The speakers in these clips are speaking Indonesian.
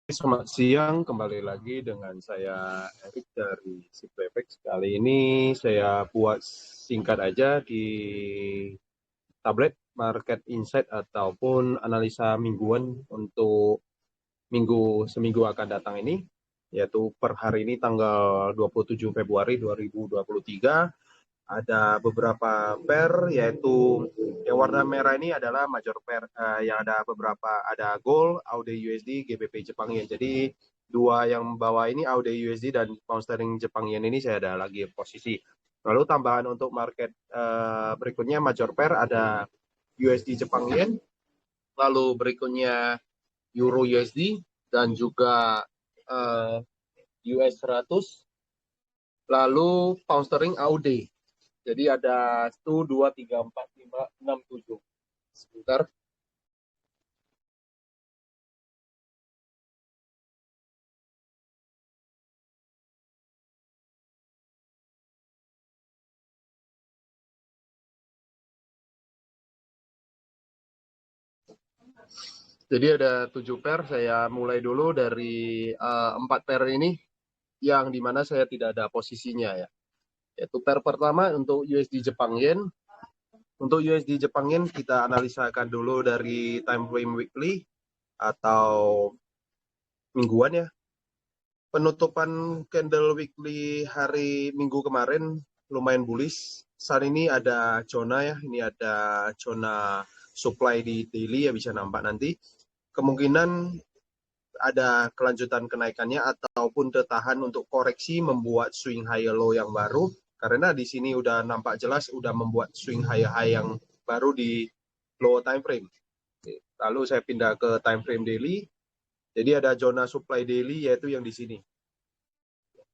Selamat siang, kembali lagi dengan saya Erik dari Siplepex. Kali ini saya buat singkat aja di tablet Market Insight ataupun analisa mingguan untuk seminggu akan datang ini, yaitu per hari ini tanggal 27 Februari 2023. Ada beberapa pair, yaitu yang warna merah ini adalah major pair, yang ada beberapa, ada gold, AUD USD, GBP Jepang Yen. Jadi dua yang bawah ini AUD USD dan pound sterling Jepang Yen ini saya ada lagi posisi. Lalu tambahan untuk market berikutnya major pair ada USD Jepang Yen, lalu berikutnya Euro USD dan juga US 100, lalu pound sterling AUD. Jadi ada 1, 2, 3, 4, 5, 6, 7. Sebentar. Jadi ada 7 pair, saya mulai dulu dari 4 pair ini, yang dimana saya tidak ada posisinya ya. Yaitu pair pertama untuk USD Jepang Yen. Untuk USD Jepang Yen kita analisakan dulu dari time frame weekly atau mingguan ya. Penutupan candle weekly hari Minggu kemarin lumayan bullish. Saat ini ada zona ya, ini ada zona supply di daily ya, bisa nampak nanti. Kemungkinan ada kelanjutan kenaikannya ataupun tertahan untuk koreksi membuat swing high low yang baru, karena di sini udah nampak jelas udah membuat swing high yang baru di low time frame. Lalu saya pindah ke time frame daily. Jadi ada zona supply daily, yaitu yang di sini.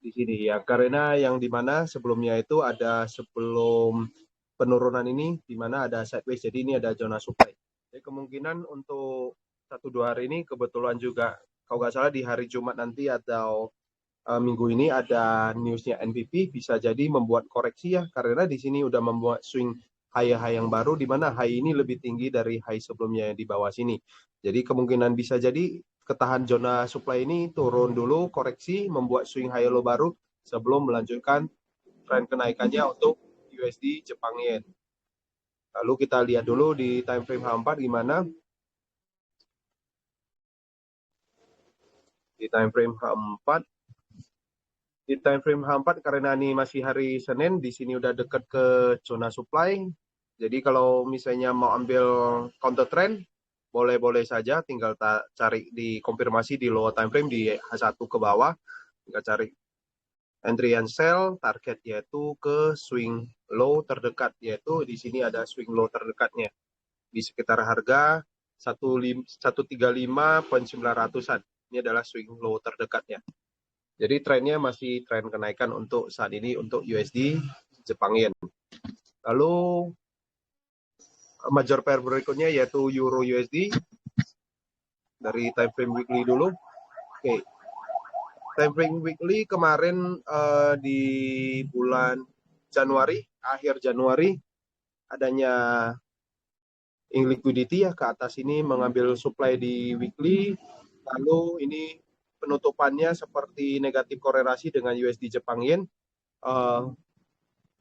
Di sini ya, karena yang dimana sebelumnya itu ada, sebelum penurunan ini dimana ada sideways, jadi ini ada zona supply. Jadi kemungkinan untuk 1-2 hari ini kebetulan juga, kalau nggak salah di hari Jumat nanti atau minggu ini ada newsnya NPP, bisa jadi membuat koreksi ya, karena di sini udah membuat swing high yang baru, di mana high ini lebih tinggi dari high sebelumnya yang di bawah sini. Jadi kemungkinan bisa jadi ketahan zona supply ini, turun dulu, koreksi, membuat swing high low baru sebelum melanjutkan tren kenaikannya untuk USD Jepang Yen. Lalu kita lihat dulu di time frame H4 gimana. Di time frame H4, karena ini masih hari Senin, di sini udah dekat ke zona supply. Jadi kalau misalnya mau ambil counter trend, boleh-boleh saja, tinggal cari di konfirmasi di lower time frame di H1 ke bawah, tinggal cari entry and sell, target yaitu ke swing low terdekat, yaitu di sini ada swing low terdekatnya di sekitar harga 135.900-an. Ini adalah swing low terdekatnya. Jadi trennya masih tren kenaikan untuk saat ini untuk USD Jepang Yen. Lalu major pair berikutnya yaitu Euro USD dari time frame weekly dulu. Oke. Time frame weekly kemarin di bulan Januari, akhir Januari, adanya liquidity ya ke atas ini mengambil supply di weekly. Lalu ini penutupannya seperti negatif korelasi dengan USD Jepang Yen,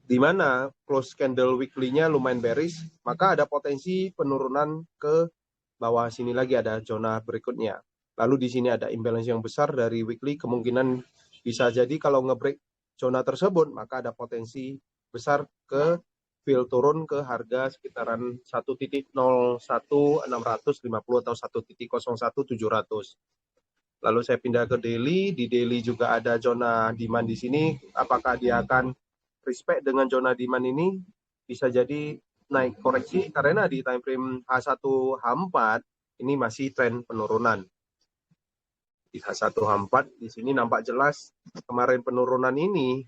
di mana close candle weekly-nya lumayan bearish, maka ada potensi penurunan ke bawah sini lagi, ada zona berikutnya. Lalu di sini ada imbalance yang besar dari weekly, kemungkinan bisa jadi kalau ngebreak zona tersebut, maka ada potensi besar ke fill turun ke harga sekitaran 1.01650 atau 1.01700. Lalu saya pindah ke daily, di daily juga ada zona demand di sini. Apakah dia akan respect dengan zona demand ini? Bisa jadi naik koreksi, karena di time frame H1 H4 ini masih tren penurunan. Di H1 H4 di sini nampak jelas kemarin penurunan ini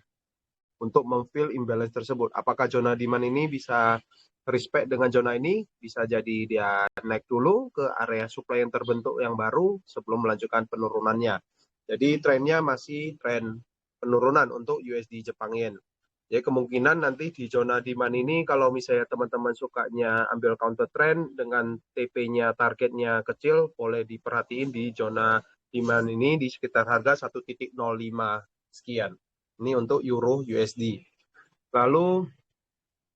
untuk memfill imbalance tersebut. Apakah zona demand ini bisa respect dengan zona ini? Bisa jadi dia naik dulu ke area supply yang terbentuk yang baru sebelum melanjutkan penurunannya. Jadi trennya masih tren penurunan untuk USD Jepang Yen. Jadi kemungkinan nanti di zona demand ini, kalau misalnya teman-teman sukanya ambil counter trend dengan TP-nya targetnya kecil, boleh diperhatiin di zona demand ini di sekitar harga 1.05 sekian. Ini untuk euro USD. Lalu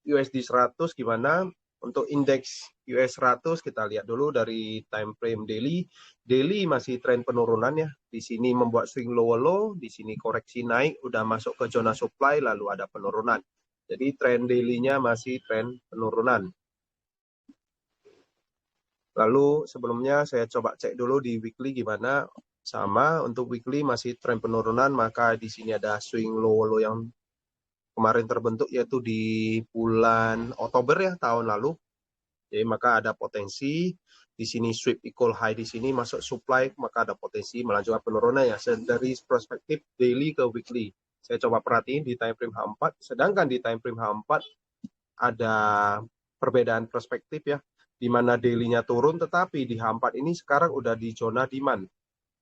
USD 100 gimana? Untuk indeks US 100 kita lihat dulu dari time frame daily. Daily masih tren penurunan ya. Di sini membuat swing lower low, di sini koreksi naik, udah masuk ke zona supply lalu ada penurunan. Jadi tren daily-nya masih tren penurunan. Lalu sebelumnya saya coba cek dulu di weekly gimana. Sama untuk weekly masih tren penurunan, maka di sini ada swing lower low yang kemarin terbentuk yaitu di bulan Oktober ya tahun lalu. Jadi maka ada potensi di sini sweep equal high di sini masuk supply, maka ada potensi melanjutkan penurunan ya dari perspektif daily ke weekly. Saya coba perhatiin di time frame H4, sedangkan di time frame H4 ada perbedaan perspektif ya, di mana daily-nya turun tetapi di H4 ini sekarang udah di zona demand.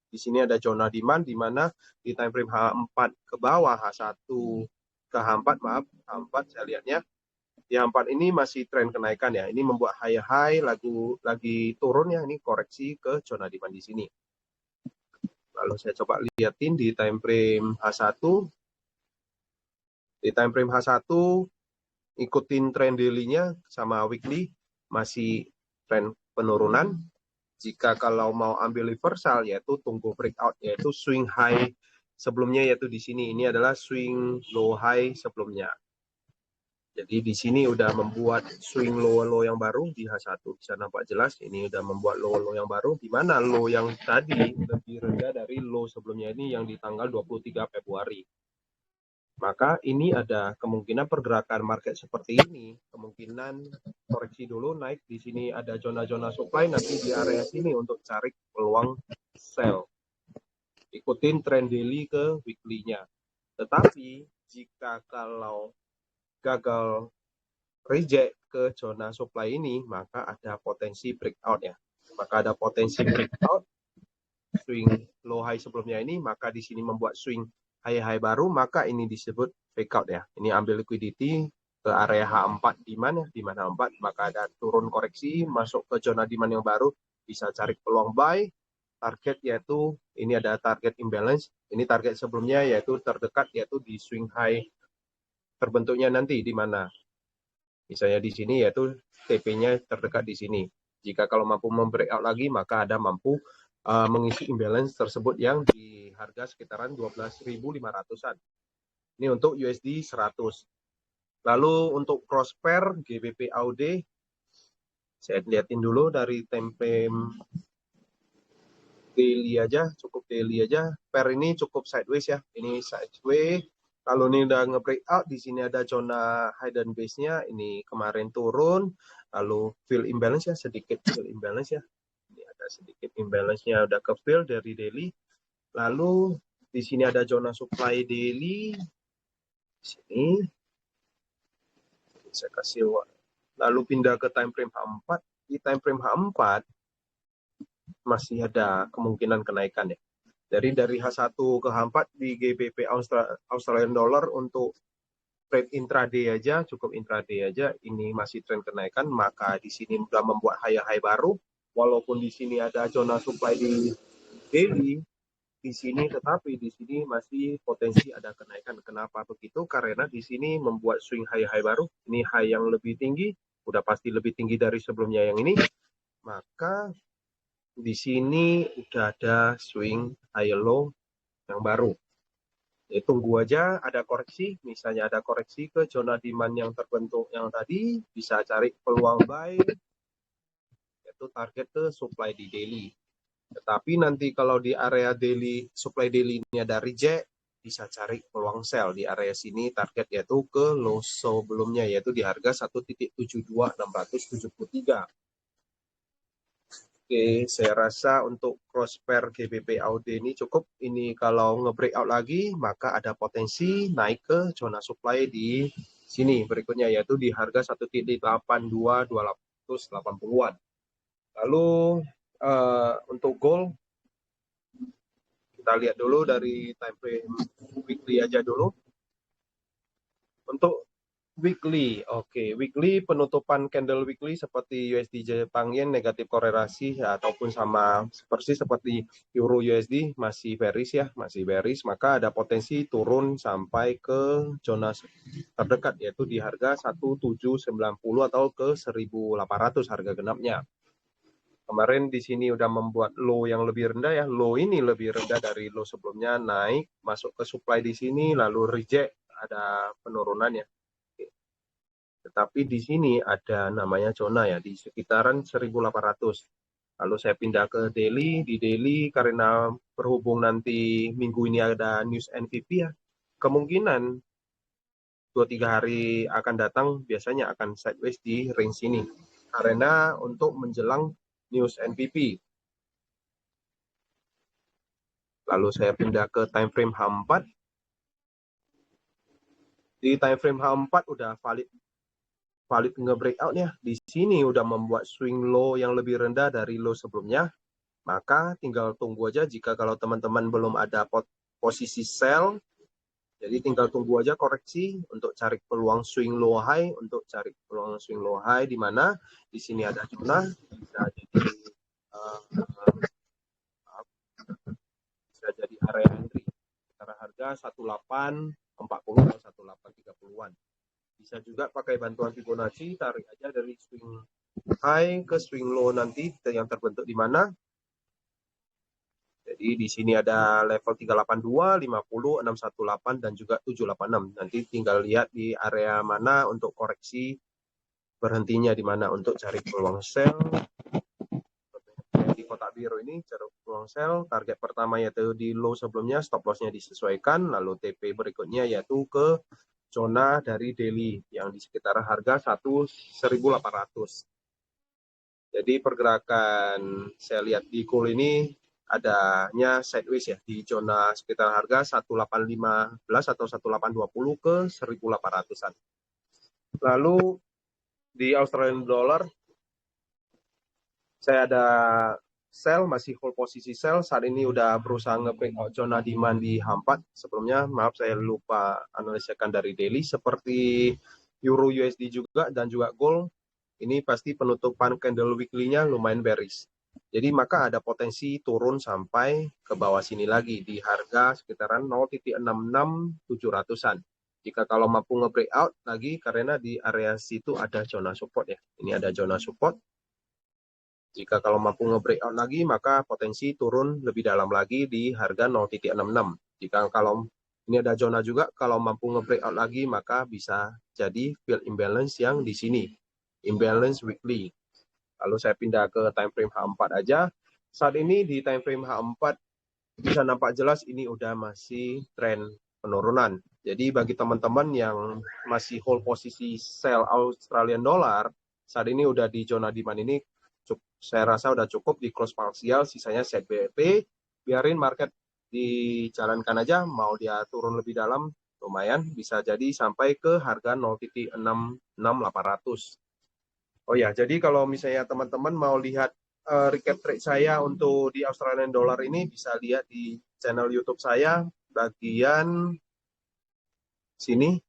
Di sini ada zona demand di mana di time frame H4 ke bawah H1 ke H4 maaf H4 saya lihatnya di H4 ini masih tren kenaikan ya. Ini membuat high lagi turun ya. Ini koreksi ke zona demand di sini. Lalu saya coba lihatin di time frame H1. Di time frame H1 ikutin tren daily-nya sama weekly masih tren penurunan. Jika kalau mau ambil reversal yaitu tunggu breakout yaitu swing high sebelumnya yaitu di sini. Ini adalah swing low high sebelumnya. Jadi di sini udah membuat swing low yang baru di H1 bisa nampak jelas. Ini udah membuat low yang baru. Di mana low yang tadi lebih rendah dari low sebelumnya ini yang di tanggal 23 Februari. Maka ini ada kemungkinan pergerakan market seperti ini. Kemungkinan koreksi dulu naik. Di sini ada zona-zona supply. Nanti di area sini untuk cari peluang sell. Ikutin trend daily ke weekly-nya. Tetapi jika kalau gagal reject ke zona supply ini, maka ada potensi breakout ya. Maka ada potensi breakout, swing low high sebelumnya ini, maka di sini membuat swing high baru, maka ini disebut breakout ya. Ini ambil liquidity ke area H4 demand ya, di mana H4, maka ada turun koreksi, masuk ke zona demand yang baru, bisa cari peluang buy, target yaitu, ini ada target imbalance, ini target sebelumnya yaitu terdekat yaitu di swing high terbentuknya nanti di mana misalnya di sini yaitu TP-nya terdekat di sini. Jika kalau mampu membreakout lagi maka ada mampu mengisi imbalance tersebut yang di harga sekitaran 12.500-an. Ini untuk USD 100. Lalu untuk cross pair GBP AUD saya lihatin dulu dari time frame daily aja, cukup daily aja. Pair ini cukup sideways ya. Ini sideways. Kalau ini udah nge-breakout, di sini ada zona hidden base-nya. Ini kemarin turun, lalu fill imbalance ya, sedikit fill imbalance ya. Ini ada sedikit imbalance-nya udah ke fill dari daily. Lalu di sini ada zona supply daily. Di sini saya kasih lalu pindah ke time frame H4. Di time frame H4 masih ada kemungkinan kenaikan ya. Dari H1 ke H4 di GBP Australian Dollar untuk trade intraday aja, cukup intraday aja, ini masih tren kenaikan, maka di sini sudah membuat high baru, walaupun di sini ada zona supply di daily, di sini tetapi di sini masih potensi ada kenaikan. Kenapa begitu? Karena di sini membuat swing high baru, ini high yang lebih tinggi, udah pasti lebih tinggi dari sebelumnya yang ini, maka di sini udah ada swing high low yang baru. Ya, tunggu aja ada koreksi, misalnya ada koreksi ke zona demand yang terbentuk yang tadi, bisa cari peluang buy, yaitu target ke supply di daily. Tetapi nanti kalau di area daily, supply daily ini ada reject, bisa cari peluang sell di area sini, target yaitu ke low sebelumnya, yaitu di harga 1.72673. Oke, saya rasa untuk cross pair GBP AUD ini cukup. Ini kalau nge-breakout lagi, maka ada potensi naik ke zona supply di sini berikutnya, yaitu di harga 1.82280-an. Lalu untuk gold, kita lihat dulu dari time frame weekly aja dulu. Untuk Weekly, oke. Weekly, penutupan candle weekly seperti USD Jepang Yen negatif korelasi ya, ataupun sama persis seperti Euro USD masih bearish ya, masih bearish, maka ada potensi turun sampai ke zona terdekat yaitu di harga 1790 atau ke 1800 harga genapnya. Kemarin di sini udah membuat low yang lebih rendah ya, low ini lebih rendah dari low sebelumnya, naik masuk ke supply di sini lalu reject, ada penurunan ya. Tetapi di sini ada namanya zona ya, di sekitaran 1800. Lalu saya pindah ke daily, di daily karena berhubung nanti minggu ini ada news NVP ya, kemungkinan 2-3 hari akan datang biasanya akan sideways di range ini. Karena untuk menjelang news NVP. Lalu saya pindah ke time frame H4. Di time frame H4 udah valid nge-breakout ya. Di sini udah membuat swing low yang lebih rendah dari low sebelumnya. Maka tinggal tunggu aja jika kalau teman-teman belum ada posisi sell. Jadi tinggal tunggu aja koreksi untuk cari peluang swing low high, di mana di sini ada zona bisa jadi area entry sekitar harga 1840 atau 1830-an. Bisa juga pakai bantuan Fibonacci, tarik aja dari swing high ke swing low nanti yang terbentuk di mana. Jadi di sini ada level 382, 50, 618 dan juga 786. Nanti tinggal lihat di area mana untuk koreksi berhentinya di mana untuk cari peluang sell. Di kotak biru ini cari peluang sell, target pertama yaitu di low sebelumnya, stop lossnya disesuaikan, lalu TP berikutnya yaitu ke zona dari daily yang di sekitar harga 1800. Jadi pergerakan saya lihat di gold ini adanya sideways ya di zona sekitar harga 1815 atau 1820 ke 1800-an. Lalu di Australian dollar saya ada sell, masih hold posisi sell. Saat ini udah berusaha nge-breakout zona demand di H4. Sebelumnya maaf saya lupa analisakan dari daily seperti Euro USD juga dan juga gold. Ini pasti penutupan candle weekly-nya lumayan bearish. Jadi maka ada potensi turun sampai ke bawah sini lagi di harga sekitaran 0.66700-an. Jika kalau mampu nge-breakout lagi karena di area situ ada zona support ya. Ini ada zona support. Jika kalau mampu nge-breakout lagi maka potensi turun lebih dalam lagi di harga 0.66. Jika kalau ini ada zona juga, kalau mampu nge-breakout lagi maka bisa jadi field imbalance yang di sini. Imbalance weekly. Lalu saya pindah ke time frame H4 aja. Saat ini di time frame H4 bisa nampak jelas ini udah masih tren penurunan. Jadi bagi teman-teman yang masih hold posisi sell Australian dollar, saat ini udah di zona demand ini saya rasa udah cukup di close parsial, sisanya set BEP, biarin market dijalankan aja, mau dia turun lebih dalam lumayan bisa jadi sampai ke harga 0.66800. Oh ya, jadi kalau misalnya teman-teman mau lihat recap trade saya untuk di Australian dollar ini bisa lihat di channel YouTube saya bagian sini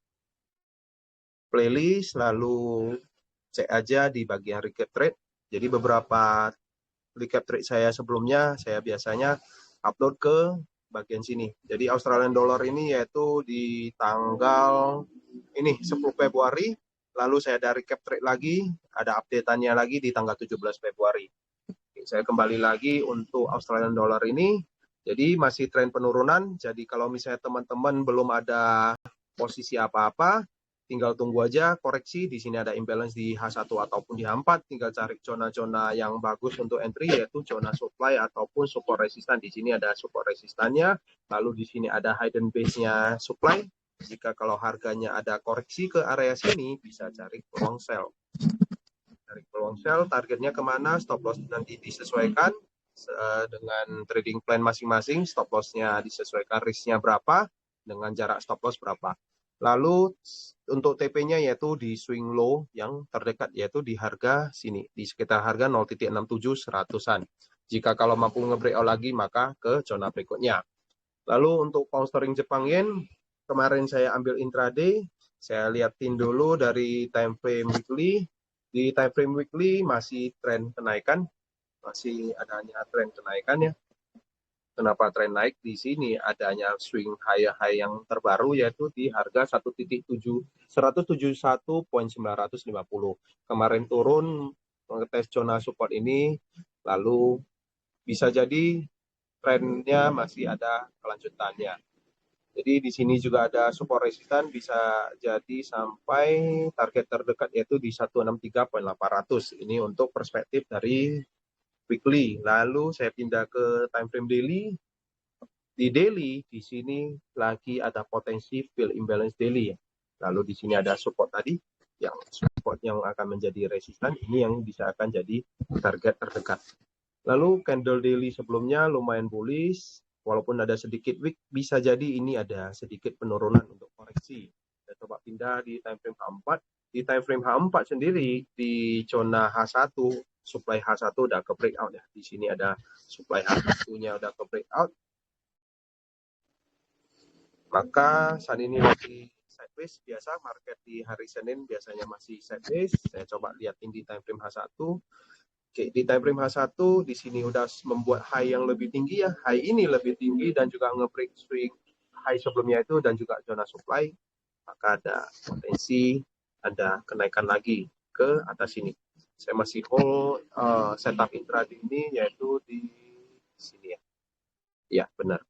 playlist, lalu cek aja di bagian recap trade. Jadi beberapa recap trade saya sebelumnya saya biasanya upload ke bagian sini. Jadi Australian dollar ini yaitu di tanggal ini 10 Februari. Lalu saya ada recap trade lagi, ada update-annya lagi di tanggal 17 Februari. Oke, saya kembali lagi untuk Australian dollar ini. Jadi masih tren penurunan. Jadi kalau misalnya teman-teman belum ada posisi apa-apa, tinggal tunggu aja koreksi. Di sini ada imbalance di H1 ataupun di H4. Tinggal cari zona-zona yang bagus untuk entry, yaitu zona supply ataupun support resistan. Di sini ada support resistannya. Lalu di sini ada hidden base-nya supply. Jika kalau harganya ada koreksi ke area sini, bisa cari peluang sell. Cari peluang sell, targetnya kemana, stop loss nanti disesuaikan dengan trading plan masing-masing. Stop loss-nya disesuaikan risk-nya berapa, dengan jarak stop loss berapa. Lalu untuk TP-nya yaitu di swing low yang terdekat, yaitu di harga sini, di sekitar harga 0.67100-an. Jika kalau mampu nge-breakout lagi, maka ke zona berikutnya. Lalu untuk pound sterling Jepang Yen, kemarin saya ambil intraday, Saya liatin dulu dari time frame weekly. Di time frame weekly masih tren kenaikan, masih adanya tren kenaikan ya. Kenapa tren naik di sini? Adanya swing high yang terbaru yaitu di harga 171.950. Kemarin turun mengetes zona support ini, lalu bisa jadi trennya masih ada kelanjutannya. Jadi di sini juga ada support resistan bisa jadi sampai target terdekat yaitu di 163.800. Ini untuk perspektif dari weekly. Lalu saya pindah ke time frame daily. Di daily di sini lagi ada potensi fill imbalance daily ya. Lalu di sini ada support tadi yang support yang akan menjadi resistan, ini yang bisa akan jadi target terdekat. Lalu candle daily sebelumnya lumayan bullish, walaupun ada sedikit wick, bisa jadi ini ada sedikit penurunan untuk koreksi. Saya coba pindah di time frame H4. Di time frame H4 sendiri di zona H1, supply H1 udah ke breakout ya. Di sini ada supply H1-nya udah ke breakout. Maka saat ini lagi sideways, biasa market di hari Senin biasanya masih sideways. Saya coba lihatin di time frame H1. Oke, di time frame H1 di sini udah membuat high yang lebih tinggi ya. High ini lebih tinggi dan juga nge-break swing high sebelumnya itu dan juga zona supply. Maka ada potensi ada kenaikan lagi ke atas ini. Saya masih hold setup intraday ini yaitu di sini ya. Ya, benar.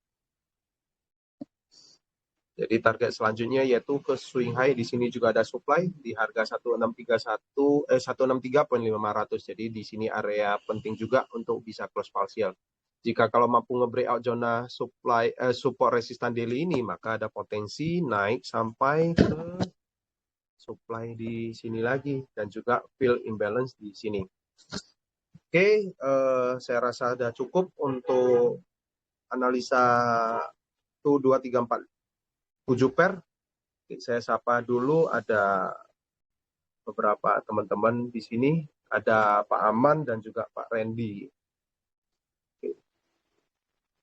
Jadi target selanjutnya yaitu ke swing high, di sini juga ada supply di harga 163.500. Jadi di sini area penting juga untuk bisa close partial. Jika kalau mampu nge-breakout zona supply support resistan daily ini, maka ada potensi naik sampai ke supply di sini lagi dan juga fill imbalance di sini. Oke, saya rasa sudah cukup untuk analisa 1 2 3 4 7 pair. Saya sapa dulu, ada beberapa teman-teman di sini, ada Pak Aman dan juga Pak Randy. Oke.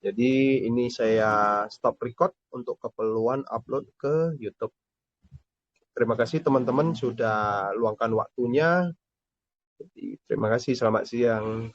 Jadi ini saya stop record untuk keperluan upload ke YouTube. Terima kasih teman-teman sudah luangkan waktunya. Jadi, terima kasih, selamat siang.